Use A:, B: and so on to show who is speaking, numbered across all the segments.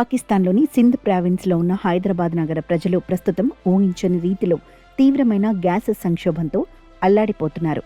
A: పాకిస్తాన్లోని సింధ్ ప్రావిన్స్లో ఉన్న హైదరాబాద్ నగర ప్రజలు ప్రస్తుతం ఊహించని రీతిలో తీవ్రమైన గ్యాస్ సంక్షోభంతో అల్లాడిపోతున్నారు.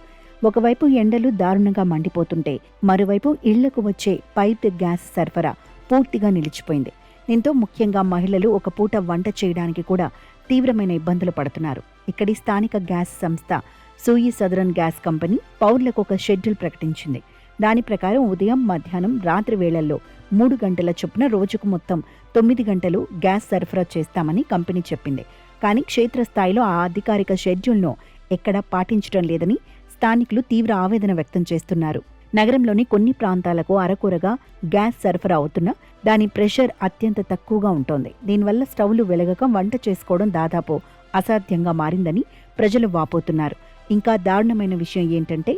A: ఒకవైపు ఎండలు దారుణంగా మండిపోతుంటే మరోవైపు ఇళ్లకు వచ్చే పైప్డ్ గ్యాస్ సరఫరా పూర్తిగా నిలిచిపోయింది. దీంతో ముఖ్యంగా మహిళలు ఒక పూట వంట చేయడానికి కూడా తీవ్రమైన ఇబ్బందులు పడుతున్నారు. ఇక్కడి స్థానిక గ్యాస్ సంస్థ సూయి సదరన్ గ్యాస్ కంపెనీ పౌరులకు ఒక షెడ్యూల్ ప్రకటించింది. దాని ప్రకారం ఉదయం, మధ్యాహ్నం, రాత్రి వేళల్లో 3 గంటల చొప్పున రోజుకు మొత్తం 9 గంటలు గ్యాస్ సరఫరా చేస్తామని కంపెనీ చెప్పింది. కానీ క్షేత్రస్థాయిలో ఆ అధికారిక షెడ్యూల్ను ఎక్కడా పాటించడం లేదని స్థానికులు తీవ్ర ఆవేదన వ్యక్తం చేస్తున్నారు. నగరంలోని కొన్ని ప్రాంతాలకు అరకొరగా గ్యాస్ సరఫరా అవుతున్నా దాని ప్రెషర్ అత్యంత తక్కువగా ఉంటోంది. దీనివల్ల స్టవ్లు వెలగక వంట చేసుకోవడం దాదాపు అసాధ్యంగా మారిందని ప్రజలు వాపోతున్నారు. ఇంకా దారుణమైన విషయం ఏంటంటే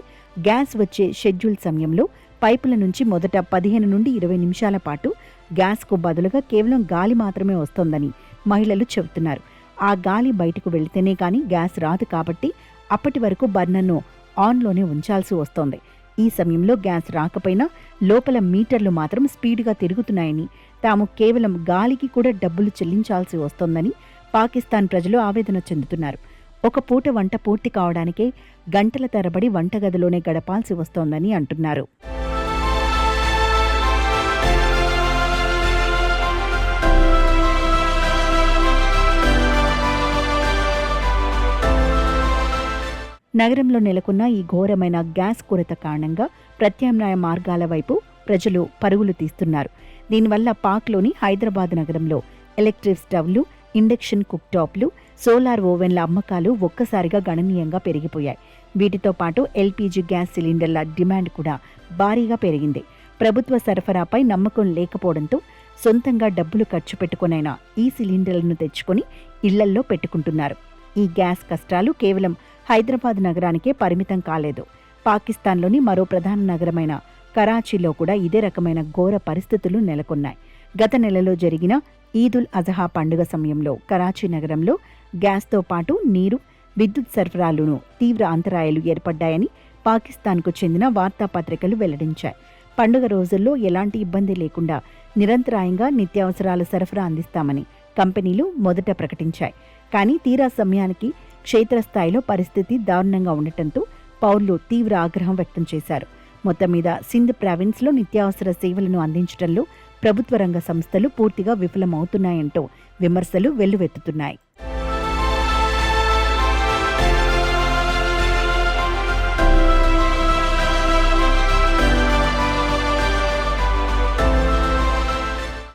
A: గ్యాస్ వచ్చే షెడ్యూల్ సమయంలో పైపుల నుంచి మొదట 15 నుండి 20 నిమిషాల పాటు గ్యాస్కు బదులుగా కేవలం గాలి మాత్రమే వస్తోందని మహిళలు చెబుతున్నారు. ఆ గాలి బయటకు వెళితేనే కానీ గ్యాస్ రాదు కాబట్టి అప్పటి వరకు బర్నర్ను ఆన్లోనే ఉంచాల్సి వస్తోంది. ఈ సమయంలో గ్యాస్ రాకపోయినా లోపల మీటర్లు మాత్రం స్పీడ్గా తిరుగుతున్నాయని, తాము కేవలం గాలికి కూడా డబ్బులు చెల్లించాల్సి వస్తోందని పాకిస్తాన్ ప్రజలు ఆవేదన చెందుతున్నారు. ఒక పూట వంట పూర్తి కావడానికే గంటల తరబడి వంటగదిలోనే గడపాల్సి వస్తోందని అంటున్నారు. నగరంలో నెలకొన్న ఈ ఘోరమైన గ్యాస్ కొరత కారణంగా ప్రత్యామ్నాయ మార్గాల వైపు ప్రజలు పరుగులు తీస్తున్నారు. దీనివల్ల పాక్లోని హైదరాబాద్ నగరంలో ఎలక్ట్రిక్ స్టవ్లు, ఇండక్షన్ కుక్ టాప్లు, సోలార్ ఓవెన్ల అమ్మకాలు ఒక్కసారిగా గణనీయంగా పెరిగిపోయాయి. వీటితో పాటు ఎల్పీజీ గ్యాస్ సిలిండర్ల డిమాండ్ కూడా భారీగా పెరిగింది. ప్రభుత్వ సరఫరాపై నమ్మకం లేకపోవడంతో సొంతంగా డబ్బులు ఖర్చు పెట్టుకునైనా ఈ సిలిండర్లను తెచ్చుకొని ఇళ్లల్లో పెట్టుకుంటున్నారు. ఈ గ్యాస్ కష్టాలు కేవలం హైదరాబాద్ నగరానికే పరిమితం కాలేదు. పాకిస్తాన్లోని మరో ప్రధాన నగరమైన కరాచీలో కూడా ఇదే రకమైన ఘోర పరిస్థితులు నెలకొన్నాయి. గత నెలలో జరిగిన ఈదుల్ అజహా పండుగ సమయంలో కరాచీ నగరంలో గ్యాస్తో పాటు నీరు, విద్యుత్ సరఫరాలోనూ తీవ్ర అంతరాయాలు ఏర్పడ్డాయని పాకిస్తాన్కు చెందిన వార్తాపత్రికలు వెల్లడించాయి. పండుగ రోజుల్లో ఎలాంటి ఇబ్బంది లేకుండా నిరంతరాయంగా నిత్యావసరాల సరఫరా అందిస్తామని కంపెనీలు మొదట ప్రకటించాయి. కానీ తీరా సమయానికి క్షేత్రస్థాయిలో పరిస్థితి దారుణంగా ఉండటంతో పౌరులు తీవ్ర ఆగ్రహం వ్యక్తం చేశారు. మొత్తం మీద సింధ్ ప్రావిన్స్లో నిత్యావసర సేవలను అందించడంలో ప్రభుత్వ రంగ సంస్థలు పూర్తిగా విఫలమవుతున్నాయంటూ విమర్శలు వెల్లువెత్తుతున్నాయి.